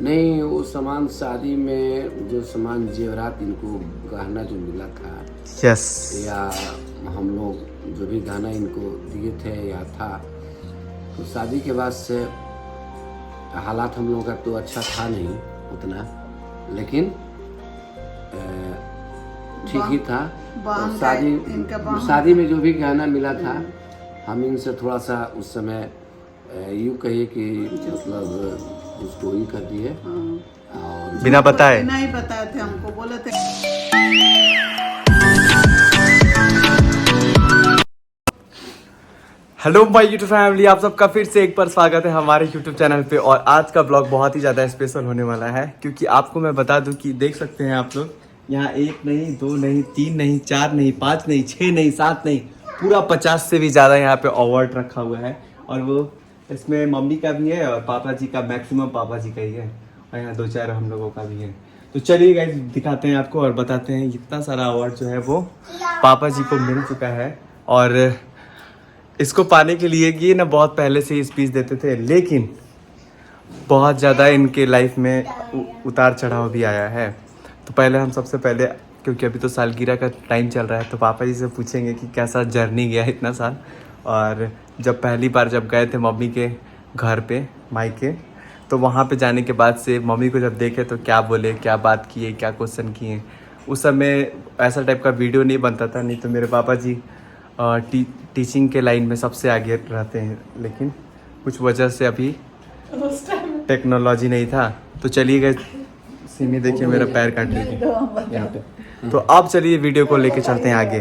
नहीं, वो सामान शादी में जो सामान जेवरात इनको गहना जो मिला था यस या हम लोग जो भी गहना इनको दिए थे या था, तो शादी के बाद से हालात हम लोगों का तो अच्छा था नहीं उतना, लेकिन ठीक ही था। और शादी में जो भी गहना मिला था हम इनसे थोड़ा सा उस समय यूँ कहिए कि मतलब उसको ही कर दिए और बिना बताए नहीं बताए थे, हमको बोले थे। हेलो माय यूट्यूब फैमिली, आप सबका फिर से एक बार स्वागत है हमारे यूट्यूब चैनल पे। और आज का ब्लॉग बहुत ही ज़्यादा स्पेशल होने वाला है, क्योंकि आपको मैं बता दूं कि देख सकते हैं आप लोग यहाँ 1 नहीं 2 नहीं 3 नहीं 4 नहीं 5 नहीं 6 नहीं 7 नहीं पूरा 50 से भी ज़्यादा यहाँ पे अवार्ड रखा हुआ है। और वो इसमें मम्मी का भी है और पापा जी का, मैक्सिमम पापा जी का ही है, और यहाँ 2-4 हम लोगों का भी है। तो चलिए गाइस दिखाते हैं आपको और बताते हैं। इतना सारा अवार्ड जो है वो पापा जी को मिल चुका है। और इसको पाने के लिए ये ना बहुत पहले से ही स्पीच देते थे, लेकिन बहुत ज़्यादा इनके लाइफ में उतार चढ़ाव भी आया है। तो पहले हम सबसे पहले, क्योंकि अभी तो सालगिरह का टाइम चल रहा है, तो पापा जी से पूछेंगे कि कैसा जर्नी गया इतना साल। और जब पहली बार जब गए थे मम्मी के घर पे मायके, तो वहाँ पे जाने के बाद से मम्मी को जब देखे तो क्या बोले, क्या बात किए, क्या क्वेश्चन किए। उस समय ऐसा टाइप का वीडियो नहीं बनता था, नहीं तो मेरे पापा जी टीचिंग के लाइन में सबसे आगे रहते हैं, लेकिन कुछ वजह से अभी टेक्नोलॉजी नहीं था। तो चलिए गए, सिमी देखिए मेरा पैर काट लीजिए यहाँ पे। तो अब चलिए वीडियो को लेके चलते हैं आगे।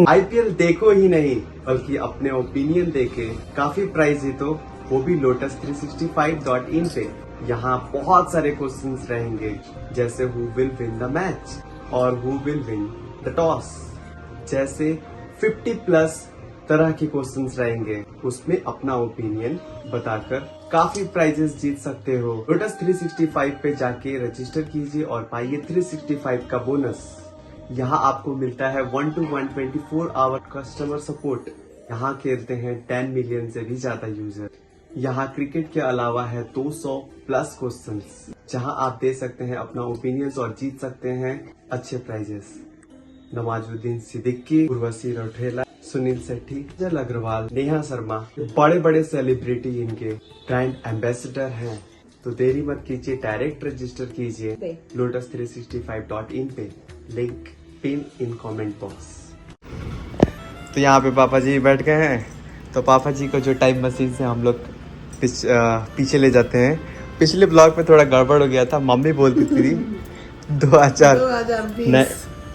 आईपीएल देखो ही नहीं बल्कि अपने ओपिनियन देके काफी प्राइज है, तो वो भी lotus365.in पे। यहाँ बहुत सारे क्वेश्चंस रहेंगे, जैसे who will win the match और who will win the toss जैसे 50+ तरह के क्वेश्चंस रहेंगे। उसमें अपना ओपिनियन बताकर काफी प्राइजेस जीत सकते हो। लोटस 365 पे जाके रजिस्टर कीजिए और पाइए 365 का बोनस। यहाँ आपको मिलता है 1 to 1 24 आवर कस्टमर सपोर्ट। यहाँ खेलते हैं 10 मिलियन से भी ज्यादा यूजर। यहाँ क्रिकेट के अलावा है 200+ क्वेश्चंस, जहाँ आप दे सकते हैं अपना ओपिनियंस और जीत सकते हैं अच्छे प्राइजेस। नवाजुद्दीन सिद्दीकी, उर्वशी रौटेला, सुनील शेट्टी, जल अग्रवाल, नेहा शर्मा, बड़े बड़े सेलिब्रिटी इनके ब्रांड एम्बेसडर हैं। तो देरी मत कीजिए, डायरेक्ट रजिस्टर कीजिए lotus365.in पे, link pin in comment box. तो यहाँ पे पापा जी बैठ गए हैं। तो पापा जी को जो टाइम मशीन से हम लोग पीछे ले जाते हैं। पिछले ब्लॉग में थोड़ा गड़बड़ हो गया था, मम्मी बोलती थी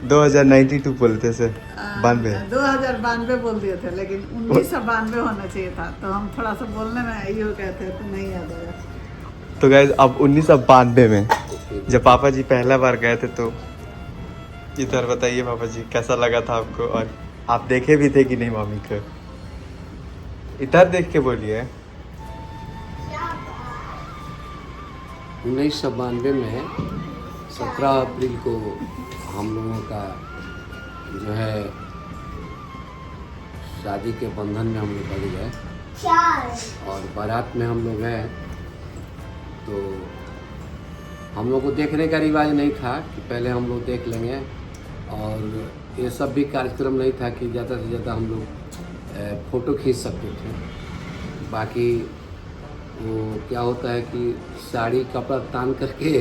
2092 बोलते से 2092 बोल दिए थे, लेकिन 1992 होना चाहिए था। तो हम थोड़ा सा बोलने में यो कहते हैं तो नहीं याद आया। तो गाइस अब 1992 में जब पापा जी पहला बार गए थे, तो इधर बताइए पापा जी कैसा लगा था आपको, और आप देखे भी थे कि नहीं मम्मी को? इधर देख के बोलिए। 1992 में 17 अप्रैल को हम लोगों का जो है शादी के बंधन में हम लोग बंध गए और बारात में हम लोग गए। तो हम लोग को देखने का रिवाज नहीं था कि पहले हम लोग देख लेंगे, और ये सब भी कार्यक्रम नहीं था कि ज़्यादा से ज़्यादा हम लोग फ़ोटो खींच सकते थे। बाकी वो क्या होता है कि साड़ी कपड़ा तान करके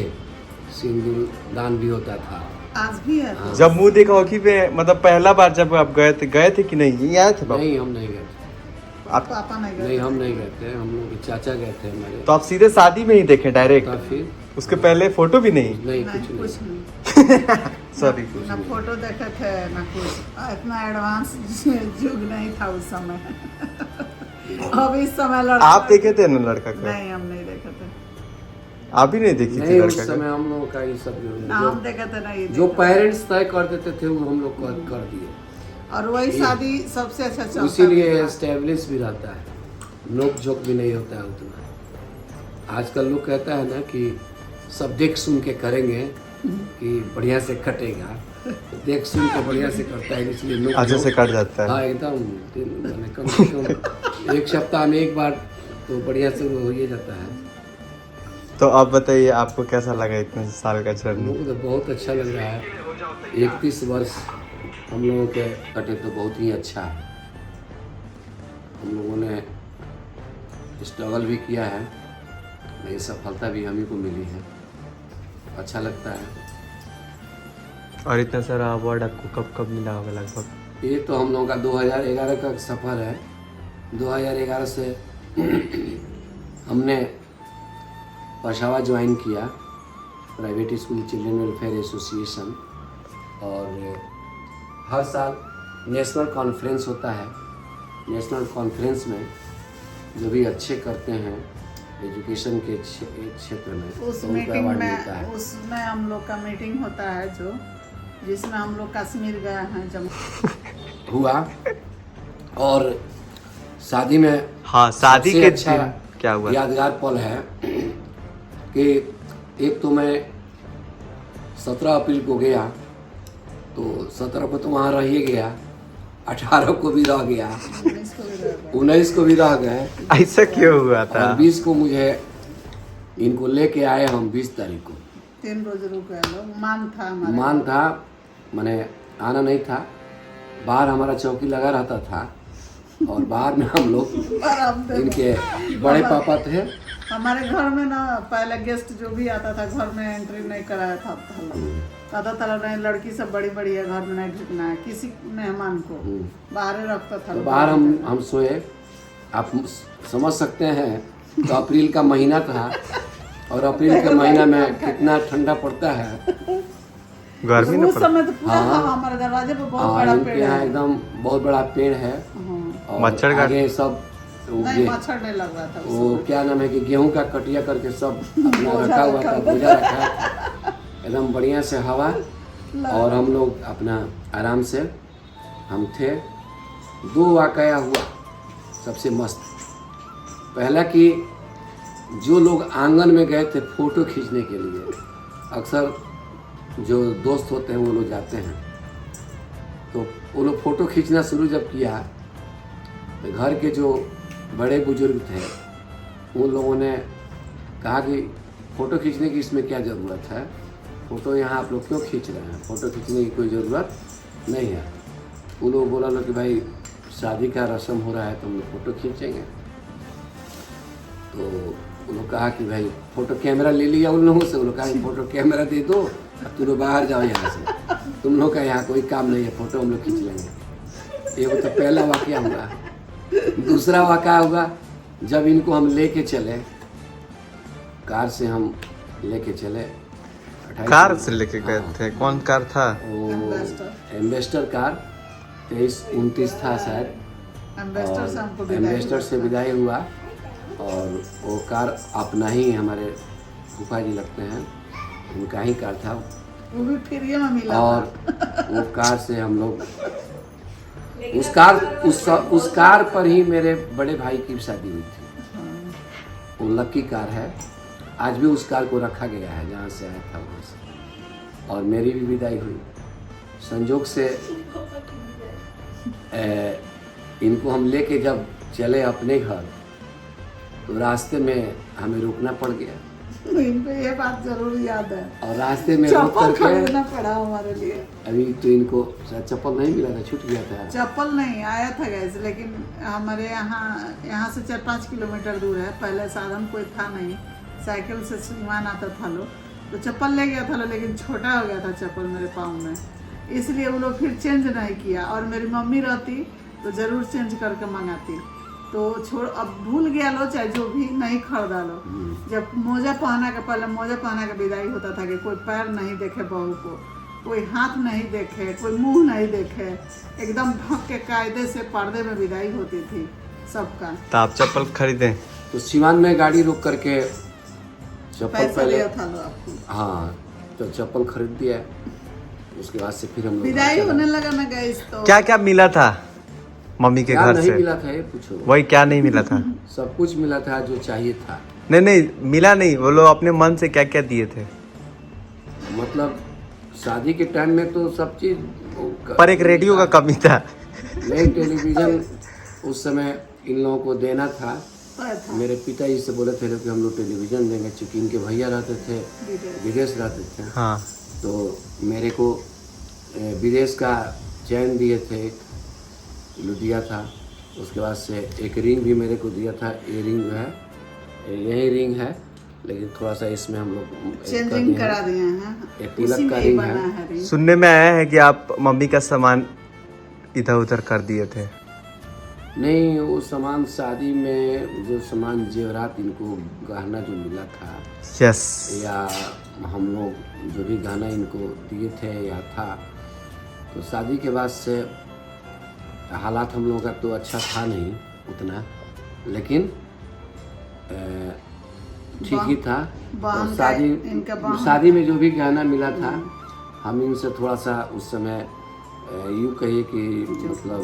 सिंदूर दान भी होता था। आज भी है। हाँ। जब मुंह दिखाओगी पे, मतलब पहला बार जब आप गए थे कि नहीं? ये आए थे पापा? नहीं, हम नहीं गए थे। आप पापा नहीं गए? नहीं, हम नहीं गए थे, हम लोग के चाचा गए थे हमारे। तो आप सीधे शादी में ही देखे डायरेक्ट? फिर उसके पहले फोटो भी नहीं? नहीं, नहीं, कुछ कुछ नहीं। नहीं। सॉरी। ना फोटो देखे थे ना कुछ। इतना एडवांस युग नहीं था उस समय। अब इस समय लड़का। आप देखे थे ना लड़का को? नहीं, हम नहीं देखे थे। आप भी नहीं देखी थी नहीं, उस लड़का समय को? हम लोगों का ये सब ना हम देखे थे नहीं जो देखे। पेरेंट्स तय कर देते थे वो हम लोग कर दिए, और वही शादी सबसे अच्छा चलता इसीलिए था। एस्टेब्लिश भी रहता है, नोक झोंक भी नहीं होता है उतना। आजकल लोग कहता है ना कि सब देख सुन के करेंगे कि बढ़िया से कटेगा, देख सुन के बढ़िया से करता है, इसलिए नोक अच्छे से झोंक। कट जाता है। हाँ एकदम, कम से कम एक सप्ताह में एक बार तो बढ़िया से हो ही जाता है। तो आप बताइए आपको कैसा लगा इतने साल का हम जर्नी? लोग को तो बहुत अच्छा लग रहा है। 31 वर्ष हम लोगों के कटे तो बहुत ही अच्छा है। हम लोगों ने स्ट्रगल भी किया है, लेकिन सफलता भी हम ही को मिली है। अच्छा लगता है। और इतना सारा अवार्ड आपको कब कब मिला होगा लगभग? ये तो हम लोगों का 2011 का सफ़र है। 2011 से हमने पेशावा ज्वाइन किया, private school children welfare association, और हर साल नेशनल कॉन्फ्रेंस होता है। नेशनल कॉन्फ्रेंस में जो भी अच्छे करते हैं एजुकेशन के क्षेत्र में, उस तो उनको मीटिंग अवार्ड मिलता में है। उसमें हम लोग का मीटिंग होता है जिसमें हम लोग कश्मीर गए हैं जम्मू हुआ। और शादी में हाँ, शादी सबसे के अच्छा दिन क्या हुआ? यादगार पल है कि एक तो मैं 17 अप्रैल को गया, तो 17 को तो वहाँ रह ही गया, 18 को भी रह गया, 19 को भी रह गए, ऐसा क्यों हुआ था? और 20 को मुझे इनको लेके आए हम 20 तारीख को। 3 रोज रुक गए लोग। मान था हमारे मान था, मैंने आना नहीं था। बाहर हमारा चौकी लगा रहता था, और बाहर में हम लोग और अब देखो, इनके बड़े पापा थे। हमारे घर में ना पहले गेस्ट जो भी आता था घर में एंट्री नहीं कराया था। कहता था नहीं, लड़की सब बड़ी बड़ी है, घर में नहीं ढुकना है किसी मेहमान को, बाहर ही रखता था। तो बाहर हम सोए। आप समझ सकते हैं, तो अप्रैल का महीना था, और अप्रैल के महीना में कितना ठंडा पड़ता है। गर्मी ना उस पड़ा? समय तो पूरा हमारे दरवाजे पे बहुत बड़ा इनके पेड़ यहाँ है। एकदम बहुत बड़ा पेड़ है। हाँ। और मच्छर का- आगे सब नहीं, मच्छर नहीं लग रहा था उस वो समय। क्या नाम है कि गेहूं का कटिया करके सब अपना रखा हुआ था, बोझा रखा था, एकदम बढ़िया से हवा। और हम लोग अपना आराम से हम थे। 2 वाकया हुआ सबसे मस्त। पहला कि जो लोग आंगन में गए थे फोटो खींचने के लिए, अक्सर जो दोस्त होते हैं वो लोग जाते हैं, तो वो लोग फ़ोटो खींचना शुरू जब किया, तो घर के जो बड़े बुजुर्ग थे उन लोगों ने कहा कि फ़ोटो खींचने की इसमें क्या ज़रूरत है, फ़ोटो यहाँ आप लोग क्यों खींच रहे हैं, फ़ोटो खींचने की कोई ज़रूरत नहीं है। वो लोग बोला लो कि भाई शादी का रस्म हो रहा है तो हम लोग फ़ोटो खींचेंगे। तो वो लोग कहा कि भाई फ़ोटो कैमरा ले लिया उन लोगों से। वो लोग कहा कि फ़ोटो कैमरा दे दो, अब तुम लोग बाहर जाओ यहाँ से, तुम लोग का यहाँ कोई काम नहीं है, फ़ोटो हम लोग खींच लेंगे। ये तो पहला वाकया हुआ। दूसरा वाकया हुआ जब इनको हम लेके चले, कार से हम लेके चले। 28 कार से लेके गए थे? कौन कार था? वो एम्बेसडर कार 23-29 था शायद। एम्बेसडर से हमको विदाई एम्बेसडर से विदाई हुआ, और वो कार अपना ही हमारे फूफा जी लगते हैं, उनका ही कार था। वो भी फ्री में मिला और था। वो कार से हम लोग उस कार पर ही मेरे बड़े भाई की शादी हुई थी। वो लकी कार है, आज भी उस कार को रखा गया है जहाँ से आया था वहाँ से। और मेरी भी विदाई हुई। संजोग से इनको हम लेके जब चले अपने घर, तो रास्ते में हमें रुकना पड़ गया। इनको ये बात जरूर याद है, और रास्ते में रुक चप्पल करके खरीदना पड़ा हमारे लिए। अभी तो इनको शायद चप्पल नहीं मिला था, छूट गया था। चप्पल नहीं आया था गैस, लेकिन हमारे यहाँ से 4-5 किलोमीटर दूर है। पहले साधन कोई था नहीं, साइकिल से सामान आता था लोग, तो चप्पल ले गया था लोग, लेकिन छोटा हो गया था चप्पल मेरे पाँव में, इसलिए वो लोग फिर चेंज नहीं किया। और मेरी मम्मी रहती तो ज़रूर चेंज करके मंगाती, तो छोड़, अब भूल गया लो, चाहे जो भी नहीं खरीदा लो। जब मोजा पहना के, पहले मोजा पहना के विदाई होता था कि कोई पैर नहीं देखे बहू को, कोई हाथ नहीं देखे, कोई मुंह नहीं देखे, एकदम ढक के कायदे से पर्दे में विदाई होती थी सबका। तो आप चप्पल खरीदे? तो सिवान में गाड़ी रोक करके चप्पल पैसा पहले, लिया था लो आपको, हाँ, तो चप्पल खरीद दिया। उसके बाद से फिर हम लोग विदाई होने लगा ना गैस। तो क्या क्या मिला था मम्मी के क्या घर नहीं से? मिला था ये पूछो। वही क्या नहीं मिला था? सब कुछ मिला था जो चाहिए था। नहीं मिला नहीं, वो लोग अपने मन से क्या क्या दिए थे? मतलब शादी के टाइम में तो सब चीज, पर एक रेडियो का कमी था। नहीं, टेलीविजन उस समय इन लोगों को देना था, तय था। मेरे पिताजी से बोले थे कि हम लोग टेलीविज़न देंगे, चूँकि इनके भैया रहते थे विदेश रहते थे। हाँ तो मेरे को विदेश का चैन दिए थे, दिया था। उसके बाद से एक रिंग भी मेरे को दिया था। ये रिंग जो है यही रिंग है, लेकिन थोड़ा सा इसमें हम लोग चेंजिंग करा दिए हैं। ये तिलक का रिंग है। रिंग। सुनने में आया है कि आप मम्मी का सामान इधर उधर कर दिए थे। नहीं, वो सामान शादी में जो सामान जेवरात इनको गहना जो मिला था, यस, या हम लोग जो भी गहना इनको दिए थे या था, तो शादी के बाद से हालात हम लोगों का तो अच्छा था नहीं उतना, लेकिन ठीक ही था। बहन तो इनका शादी में जो भी गहना मिला था, हम इनसे थोड़ा सा उस समय यूँ कहिए कि मतलब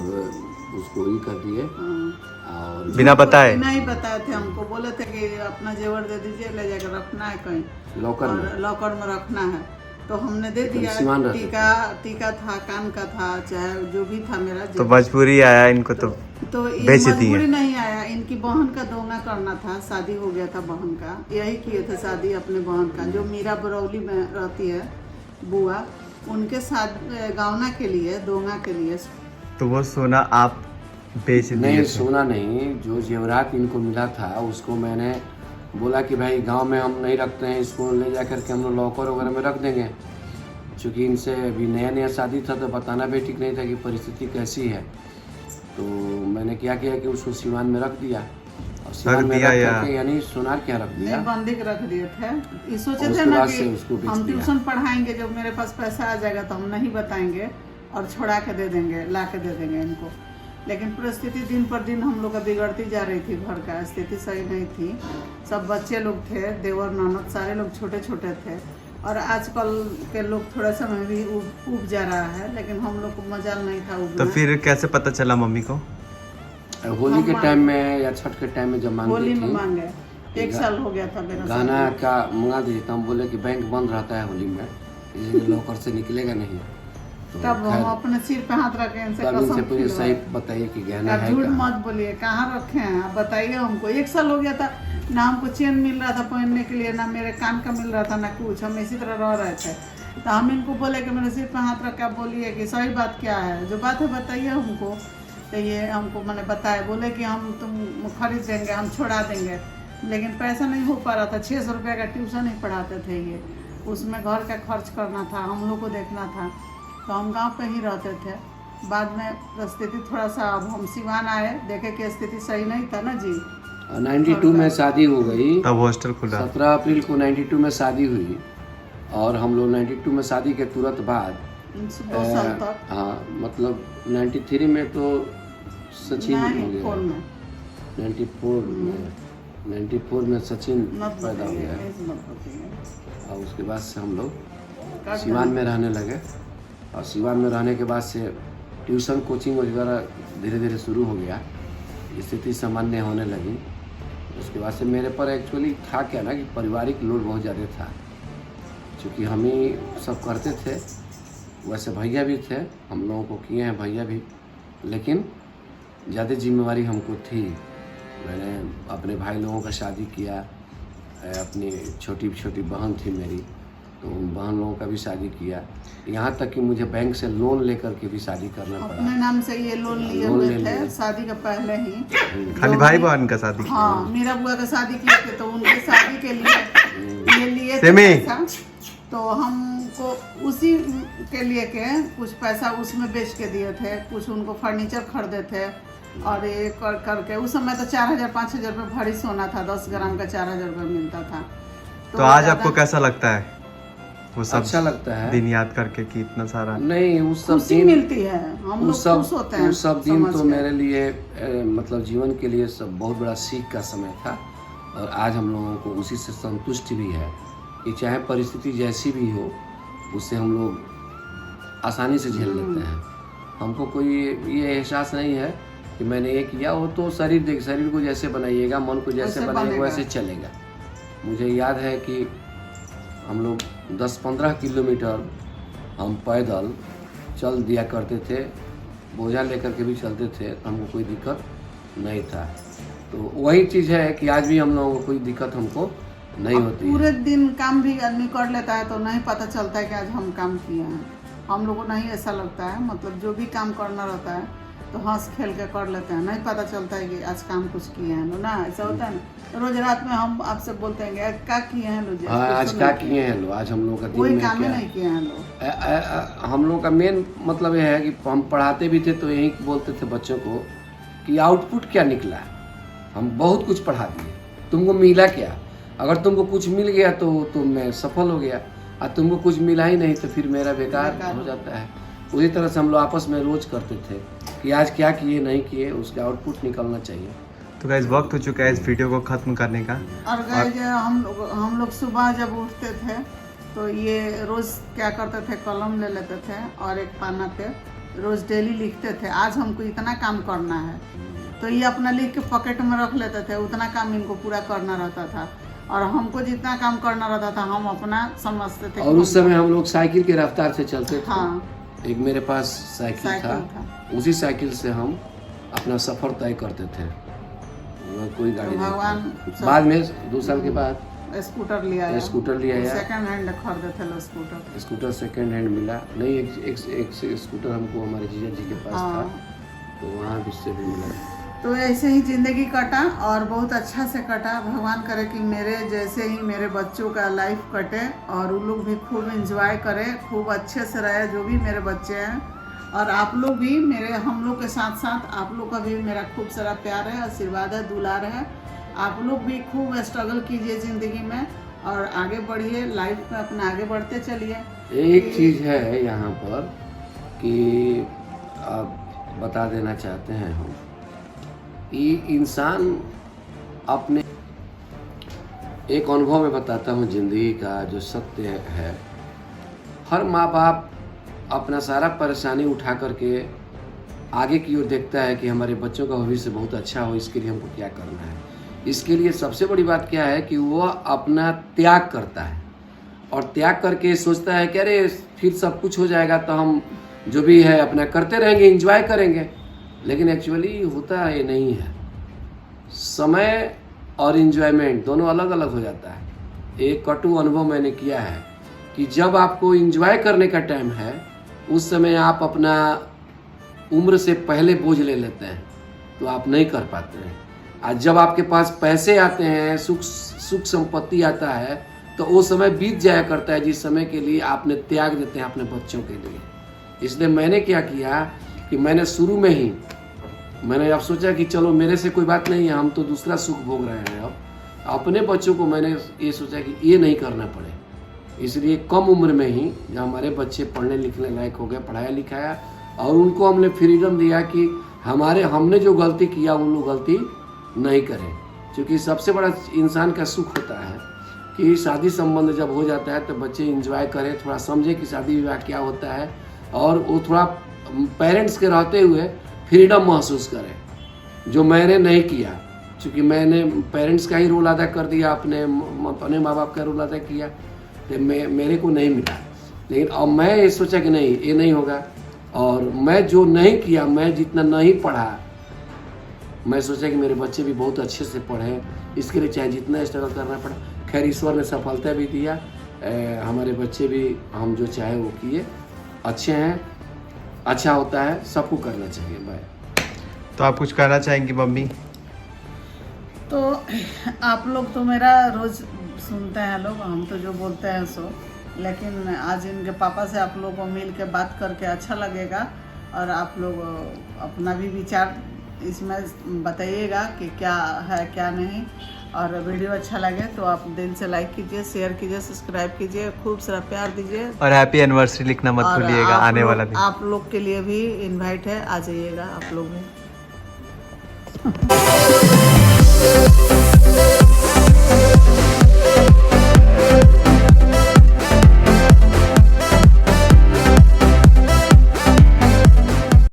उसको ही कर दिए। और बिना बताए नहीं बताए थे, हमको बोले थे कि अपना जेवर दे दीजिए, ले जाकर रखना है कहीं लॉकर में रखना है। तो हमने दे दिया। टीका था, कान का था, चाहे जो भी था मेरा। तो मजबूरी आया इनको तो बेच दिए। मजबूरी नहीं आया, इनकी बहन का दोना करना था, शादी हो गया था बहन का। यही किए थे शादी अपने बहन का, जो मीरा बरौली में रहती है बुआ, उनके साथ गौना के लिए, दोना के लिए। तो वो सोना आप बेच दिए? नहीं, सोना नहीं, जो जेवरात इनको मिला था उसको मैंने बोला कि भाई गांव में हम नहीं रखते हैं, इसको ले जा करके हम लोग लॉकर वगैरह में रख देंगे। चूँकि इनसे अभी नया नया शादी था तो बताना भी ठीक नहीं था कि परिस्थिति कैसी है। तो मैंने क्या किया कि उसको सिवान में रख दिया, और सिवान में रख करके, यानी सोनार क्या रख दिया, बंदी रख दिए थे। ये सोचे थे ना कि हम ट्यूशन पढ़ाएंगे, जब मेरे पास पैसा आ जाएगा तो हम नहीं बताएंगे और छोड़ा के दे देंगे, ला के दे देंगे इनको। लेकिन परिस्थिति दिन पर दिन हम लोग का बिगड़ती जा रही थी, घर का स्थिति सही नहीं थी। सब बच्चे लोग थे, देवर ननद सारे लोग छोटे छोटे थे, और आजकल के लोग थोड़ा सा में भी उब जा रहा है, लेकिन हम लोग को मजाल नहीं था उबना। तो फिर कैसे पता चला मम्मी को? होली के टाइम में या छठ के टाइम में जब मांगी होली में थी, मांगे, 1 साल हो गया था मेरा। गाना का मंगा दीजिए, तो हम बोले कि बैंक बंद रहता है होली में, इसलिए लॉकर से निकलेगा नहीं। तो तब हम अपने सिर पे हाथ रखे, इनसे कसम पूरी सही बताइए कि गहना है झूठ मत बोलिए, कहाँ रखे हैं आप बताइए हमको। 1 साल हो गया था, ना हमको चेन मिल रहा था पहनने के लिए, ना मेरे कान का मिल रहा था, ना कुछ। हम इसी तरह रह रहे थे। तो हम इनको बोले कि मेरे सिर पे हाथ रख के आप बोलिए कि सही बात क्या है, जो बात है बताइए हमको। तो ये हमको मैंने बताया, बोले कि हम तुम खरीद देंगे, हम छोड़ा देंगे, लेकिन पैसा नहीं हो पा रहा था। 600 रुपये का ट्यूशन ही पढ़ाते थे ये, उसमें घर का खर्च करना था, हम लोग को देखना था। तो हम गांव पे ही रहते थे। बाद में स्थिति थोड़ा सा, अब हम सिवान आए, देखे कि स्थिति सही नहीं था ना जी। 92 में शादी हो गई, तब हॉस्टल खुला। 17 अप्रैल को 92 में शादी हुई, और हम लोग 92 में शादी के तुरंत बाद 2 साल तक, हाँ मतलब 93 में तो सचिन हो गया, 94 में सचिन पैदा हो गया, और उसके बाद से हम लोग सिवान में रहने लगे। और सिवान में रहने के बाद से ट्यूशन कोचिंग वगैरह धीरे धीरे शुरू हो गया, स्थिति सामान्य होने लगी। उसके बाद से मेरे पर एक्चुअली था क्या ना कि पारिवारिक लोड बहुत ज़्यादा था, क्योंकि हम ही सब करते थे। वैसे भैया भी थे, हम लोगों को किए हैं भैया भी, लेकिन ज़्यादा जिम्मेवारी हमको थी। मैंने अपने भाई लोगों का शादी किया, अपनी छोटी छोटी बहन थी मेरी, तो उन बहन लोगों का भी शादी किया। यहाँ तक कि मुझे बैंक से लोन लेकर के भी शादी करना पड़ा। अपने नाम से ये लोन लिए हुए थे शादी का पहले ही। खाली भाई बहन का शादी? हाँ, मेरा बुआ का शादी किए थे, तो उनके शादी के लिए ये लिए थे पैसा। तो हमको उसी के लिए के कुछ पैसा उसमें बेच के दिए थे, कुछ उनको फर्नीचर खरीदे थे, और ये करके उस समय तो 4000-5000 रुपये भरी सोना था, 10 ग्राम का 4000 रुपये मिलता था। तो आज आपको कैसा लगता है वो सब? अच्छा लगता है दिन याद करके कि इतना सारा नहीं, उस सब दिन मिलती है, हम लोग खुश होते हैं। उस सब दिन तो मेरे लिए मतलब जीवन के लिए सब बहुत बड़ा सीख का समय था, और आज हम लोगों को उसी से संतुष्टि भी है कि चाहे परिस्थिति जैसी भी हो, उससे हम लोग आसानी से झेल लेते हैं। हमको कोई ये एहसास नहीं है कि मैंने ये किया हो तो शरीर को जैसे बनाइएगा, मन को जैसे बनाइएगा वैसे चलेगा। मुझे याद है कि हम लोग 10-15 किलोमीटर हम पैदल चल दिया करते थे, बोझा लेकर के भी चलते थे, हमको कोई दिक्कत नहीं था। तो वही चीज़ है कि आज भी हम लोगों को कोई दिक्कत हमको नहीं होती है। पूरे दिन काम भी आदमी कर लेता है तो नहीं पता चलता है कि आज हम काम किए हैं। हम लोग को नहीं ऐसा लगता है, मतलब जो भी काम करना रहता है तो हंस खेल के कर लेते हैं, नहीं पता चलता है कि आज काम कुछ किए हैं ना, ऐसा होता है ना। रोज रात में हम आपसे बोलते हैं कि क्या किए हैं लोग, हाँ आज क्या किए हैं लोग, आज हम लोग का कोई दिन में काम ही क्या नहीं किए हैं लोग। हम लोग का मेन मतलब ये है कि हम पढ़ाते भी थे तो यही बोलते थे बच्चों को कि आउटपुट क्या निकला। हम बहुत कुछ पढ़ा दिए, तुमको मिला क्या? अगर तुमको कुछ मिल गया तो मैं सफल हो गया, और तुमको कुछ मिला ही नहीं तो फिर मेरा बेकार हो जाता है। उसी तरह से हम लोग आपस में रोज करते थे कि आज क्या किए नहीं किए, उसका आउटपुट निकलना चाहिए। तो गाइस वक्त हो चुका है इस वीडियो को खत्म करने का। और गाइस हम लोग सुबह जब उठते थे तो ये रोज क्या करते थे, कलम ले लेते थे और एक पन्ना पे रोज डेली लिखते थे आज हमको इतना काम करना है, तो ये अपना लिख के पॉकेट में रख लेते थे। उतना काम इनको पूरा करना रहता था और हमको जितना काम करना रहता था हम अपना समझते थे। और उस समय हम लोग साइकिल के रफ्तार से चलते थे। हाँ, एक मेरे पास साइकिल था, उसी साइकिल से हम अपना सफर तय करते थे। कोई गाड़ी नहीं भगवान था। बाद में 2 साल के बाद स्कूटर लिया, स्कूटर लिया है, सेकंड हैंड खरीदे थे लो स्कूटर। स्कूटर सेकंड हैंड मिला नहीं, एक स्कूटर हमको हमारे जीजा जी के पास था, तो वहाँ भी से भी मिला। तो ऐसे ही जिंदगी कटा और बहुत अच्छा से कटा। भगवान करे कि मेरे जैसे ही मेरे बच्चों का लाइफ कटे और उन लोग भी खूब एंजॉय करें, खूब अच्छे से रहे जो भी मेरे बच्चे हैं। और आप लोग भी हम लोग के साथ साथ आप लोग का भी मेरा खूब सारा प्यार है, आशीर्वाद है, दुलार है। आप लोग भी खूब स्ट्रगल कीजिए ज़िंदगी में और आगे बढ़िए, लाइफ में अपना आगे बढ़ते चलिए। एक चीज़ है यहाँ पर कि आप बता देना चाहते हैं हम कि इंसान अपने एक अनुभव में बताता हूँ ज़िंदगी का जो सत्य है, हर माँ बाप अपना सारा परेशानी उठा करके आगे की ओर देखता है कि हमारे बच्चों का भविष्य बहुत अच्छा हो, इसके लिए हमको क्या करना है। इसके लिए सबसे बड़ी बात क्या है कि वो अपना त्याग करता है और त्याग करके सोचता है कि अरे फिर सब कुछ हो जाएगा तो हम जो भी है अपना करते रहेंगे, एंजॉय करेंगे। लेकिन एक्चुअली होता ये नहीं है। समय और एंजॉयमेंट दोनों अलग अलग हो जाता है। एक कटु अनुभव मैंने किया है कि जब आपको एंजॉय करने का टाइम है उस समय आप अपना उम्र से पहले बोझ ले लेते हैं तो आप नहीं कर पाते हैं। आज जब आपके पास पैसे आते हैं, सुख संपत्ति आता है, तो वो समय बीत जाया करता है जिस समय के लिए आपने त्याग देते हैं अपने बच्चों के लिए। इसलिए मैंने क्या किया कि मैंने शुरू में ही मैंने अब सोचा कि चलो मेरे से कोई बात नहीं है, हम तो दूसरा सुख भोग रहे हैं। अब अपने बच्चों को मैंने ये सोचा कि ये नहीं करना पड़े, इसलिए कम उम्र में ही जब हमारे बच्चे पढ़ने लिखने लायक हो गए, पढ़ाया लिखाया और उनको हमने फ्रीडम दिया कि हमने जो गलती किया उन लोग गलती नहीं करें। क्योंकि सबसे बड़ा इंसान का सुख होता है कि शादी संबंध जब हो जाता है तो बच्चे एंजॉय करें, थोड़ा समझे कि शादी विवाह क्या होता है और वो थोड़ा पेरेंट्स के रहते हुए फ्रीडम महसूस करें, जो मैंने नहीं किया। क्योंकि मैंने पेरेंट्स का ही रोल अदा कर दिया, अपने माँ बाप का रोल अदा किया, तो मेरे को नहीं मिला। लेकिन अब मैं ये सोचा कि नहीं, ये नहीं होगा। और मैं जो नहीं किया, मैं जितना नहीं पढ़ा, मैं सोचा कि मेरे बच्चे भी बहुत अच्छे से पढ़ें, इसके लिए चाहे जितना स्ट्रगल करना पड़ा। खैर ईश्वर ने सफलता भी दिया, हमारे बच्चे भी हम जो चाहे वो किए, अच्छे हैं, अच्छा होता है, सबको करना चाहिए। बाय। तो आप कुछ कहना चाहेंगी मम्मी? तो आप लोग तो मेरा रोज सुनते हैं लोग, हम तो जो बोलते हैं सो, लेकिन आज इनके पापा से आप लोगों को मिल के बात करके अच्छा लगेगा और आप लोग अपना भी विचार इसमें बताइएगा कि क्या है क्या नहीं। और वीडियो अच्छा लगे तो आप दिल से लाइक कीजिए, शेयर कीजिए, सब्सक्राइब कीजिए, खूब सारा प्यार दीजिए और हैप्पी एनिवर्सरी लिखना मत भूलिएगा। आने वाला दिन आप लोग के लिए भी इनवाइट है, आ जाइएगा आप लोग भी।